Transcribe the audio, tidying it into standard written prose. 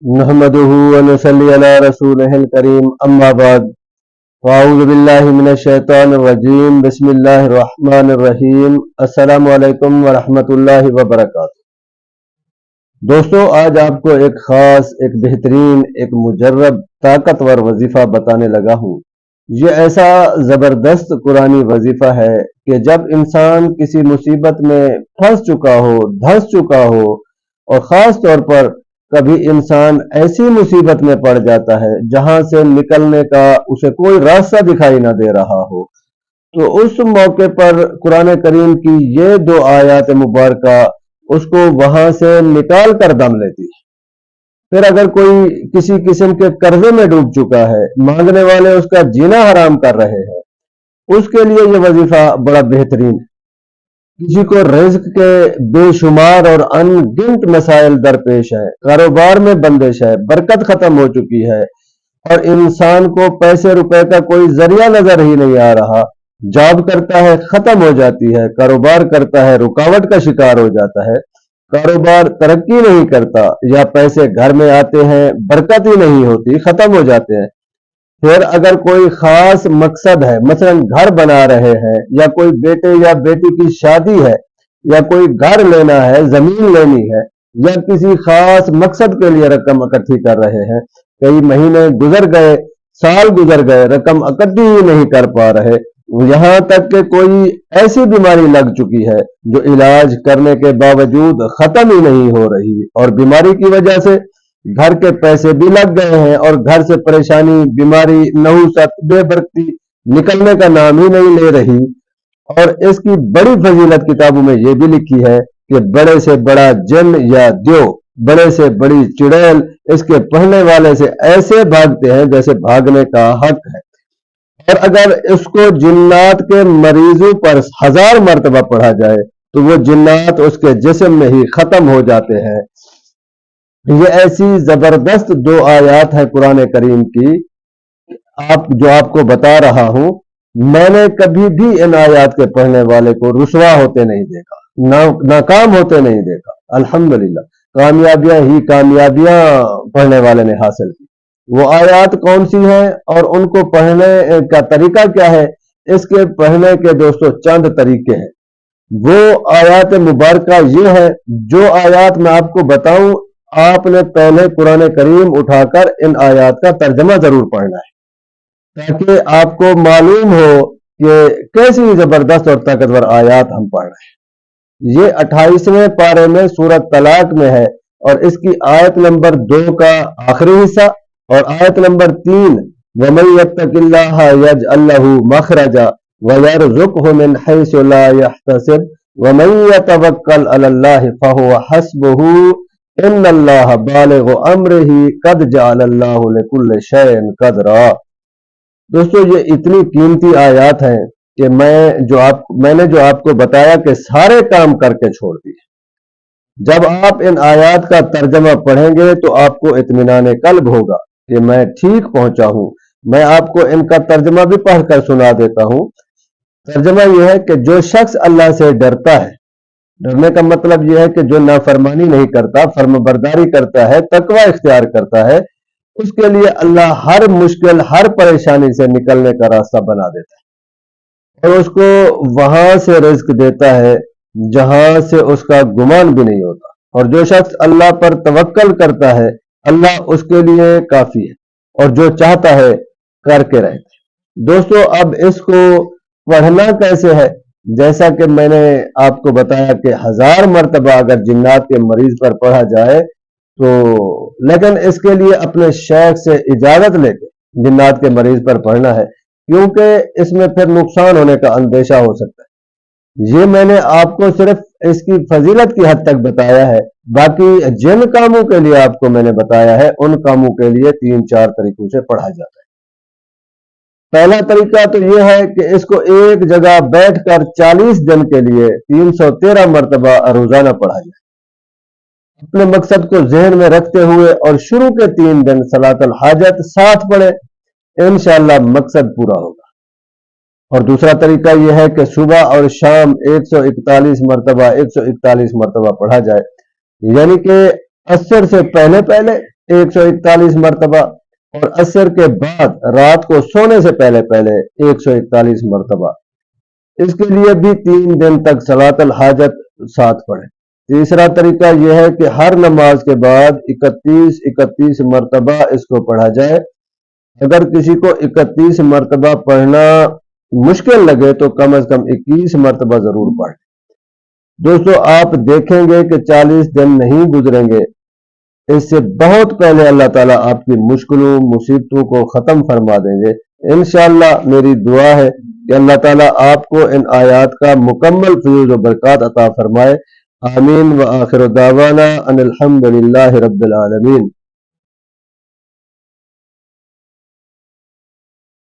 नहमदुहु व नसल्ली अला रसूलिहिल करीम अम्मा बाद अऊज़ु बिल्लाहि मिनश शैतानिर रजीम बिस्मिल्लाहिर रहमानिर रहीम अस्सलामु अलैकुम व रहमतुल्लाहि व बरकातुहू। दोस्तों, आज आपको एक खास, एक बेहतरीन, एक मुजर्रब ताकतवर वजीफा बताने लगा हूँ। ये ऐसा जबरदस्त कुरानी वजीफा है कि जब इंसान किसी मुसीबत में फंस चुका हो, धंस चुका हो, और खास तौर पर कभी इंसान ऐसी मुसीबत में पड़ जाता है जहां से निकलने का उसे कोई रास्ता दिखाई ना दे रहा हो, तो उस मौके पर कुरान करीम की ये दो आयत मुबारका उसको वहां से निकाल कर दम लेती है। फिर अगर कोई किसी किस्म के कर्जे में डूब चुका है, मांगने वाले उसका जीना हराम कर रहे हैं, उसके लिए ये वजीफा बड़ा बेहतरीन है। किसी को रिज्क के बेशुमार और अनगिनत मसाइल दरपेश है, कारोबार में बंदिश है, बरकत खत्म हो चुकी है और इंसान को पैसे रुपए का कोई जरिया नजर ही नहीं आ रहा। जॉब करता है, खत्म हो जाती है, कारोबार करता है, रुकावट का शिकार हो जाता है, कारोबार तरक्की नहीं करता, या पैसे घर में आते हैं, बरकत ही नहीं होती, खत्म हो जाते हैं। फिर अगर कोई खास मकसद है, मसलन घर बना रहे हैं, या कोई बेटे या बेटी की शादी है, या कोई घर लेना है, जमीन लेनी है, या किसी खास मकसद के लिए रकम इकट्ठी कर रहे हैं, कई महीने गुजर गए, साल गुजर गए, रकम इकट्ठी ही नहीं कर पा रहे, यहां तक कि कोई ऐसी बीमारी लग चुकी है जो इलाज करने के बावजूद खत्म ही नहीं हो रही, और बीमारी की वजह से घर के पैसे भी लग गए हैं और घर से परेशानी, बीमारी, नहुसत, बेबरकती निकलने का नाम ही नहीं ले रही। और इसकी बड़ी फजीलत किताबों में यह भी लिखी है कि बड़े से बड़ा जिन या द्यो, बड़े से बड़ी चुड़ैल इसके पढ़ने वाले से ऐसे भागते हैं जैसे भागने का हक है। और अगर इसको जिन्नात के मरीजों पर 1000 मरतबा पढ़ा जाए तो वो जिन्नात उसके जिस्म में ही खत्म हो जाते हैं। ये ऐसी जबरदस्त दो आयत है कुरान करीम की, जो आपको बता रहा हूं, मैंने कभी भी इन आयत के पढ़ने वाले को रुसवा होते नहीं देखा, नाकाम होते नहीं देखा। अल्हम्दुलिल्लाह, कामयाबियां ही कामयाबियां पढ़ने वाले ने हासिल की। वो आयत कौन सी है और उनको पढ़ने का तरीका क्या है, इसके पढ़ने के दोस्तों चंद तरीके हैं। वो आयत मुबारका ये है, जो आयत मैं आपको बताऊं, आपने पहले कुरान करीम उठाकर इन आयत का तर्जमा जरूर पढ़ना है, ताकि आपको मालूम हो कि कैसी जबरदस्त और ताकतवर आयत हम पढ़ रहे हैं। ये 28वें पारे में सूरत तलाक में है, और इसकी आयत नंबर 2 का आखिरी हिस्सा और आयत नंबर 3, वमन यत्तकिल्लाह यजअल लहू मखरजा व यरजुकहु मिन हैसु ला यहतसिब वमन यतवक्कल अलल्लाहि फहुव हस्बुहु इन्नल्लाह बालिगु अम्रिही कद जअलल्लाहु लिकुल्लि शैइन कदरा। दोस्तों, ये इतनी कीमती आयत हैं कि मैंने जो आपको बताया कि सारे काम करके छोड़ दिए। जब आप इन आयत का तर्जमा पढ़ेंगे तो आपको इत्मीनान कल्ब होगा कि मैं ठीक पहुंचा हूं। मैं आपको इनका तर्जमा भी पढ़कर सुना देता हूं। तर्जमा यह है कि जो शख्स अल्लाह से डरता है, डरने का मतलब यह है कि जो नाफरमानी नहीं करता, फर्मबरदारी करता है, तकवा इख्तियार करता है, उसके लिए अल्लाह हर मुश्किल, हर परेशानी से निकलने का रास्ता बना देता है और उसको वहां से रिज्क देता है जहां से उसका गुमान भी नहीं होता। और जो शख्स अल्लाह पर तवक्कल करता है, अल्लाह उसके लिए काफी है और जो चाहता है करके रहता है। दोस्तों, अब इसको पढ़ना कैसे है, जैसा कि मैंने आपको बताया कि 1000 मरतबा अगर जिन्नात के मरीज पर पढ़ा जाए तो, लेकिन इसके लिए अपने शेख से इजाजत लेके जिन्नात के मरीज पर पढ़ना है, क्योंकि इसमें फिर नुकसान होने का अंदेशा हो सकता है। ये मैंने आपको सिर्फ इसकी फजीलत की हद तक बताया है, बाकी जिन कामों के लिए आपको मैंने बताया है उन कामों के लिए 3-4 तरीकों से पढ़ा जाता है। पहला तरीका तो यह है कि इसको एक जगह बैठकर 40 दिन के लिए 313 मरतबा रोजाना पढ़ा जाए, अपने मकसद को जहन में रखते हुए, और शुरू के 3 दिन सलातुल हाजत साथ पढ़े, इंशाअल्लाह मकसद पूरा होगा। और दूसरा तरीका यह है कि सुबह और शाम 141 मरतबा 141 मरतबा पढ़ा जाए, यानी कि असर से पहले पहले 141 مرتبہ، اور عصر کے بعد رات کو سونے سے پہلے 141 مرتبہ۔ اس کے لیے بھی 3 دن تک صلاۃ الحاجت ساتھ پڑھیں۔ تیسرا طریقہ یہ ہے کہ ہر نماز کے بعد 31 مرتبہ اس کو پڑھا جائے۔ اگر کسی کو 31 مرتبہ پڑھنا مشکل لگے تو کم از کم 21 مرتبہ ضرور پڑھیں۔ دوستو، آپ دیکھیں گے کہ 40 دن نہیں گزریں گے، اس سے بہت پہلے اللہ تعالیٰ آپ کی مشکلوں مصیبتوں کو ختم فرما دیں گے۔ انشاءاللہ میری دعا ہے کہ اللہ تعالیٰ آپ کو ان آیات کا مکمل فیوز و برکات عطا فرمائے۔ آمین، وآخر دعوانا ان الحمد للہ رب العالمین۔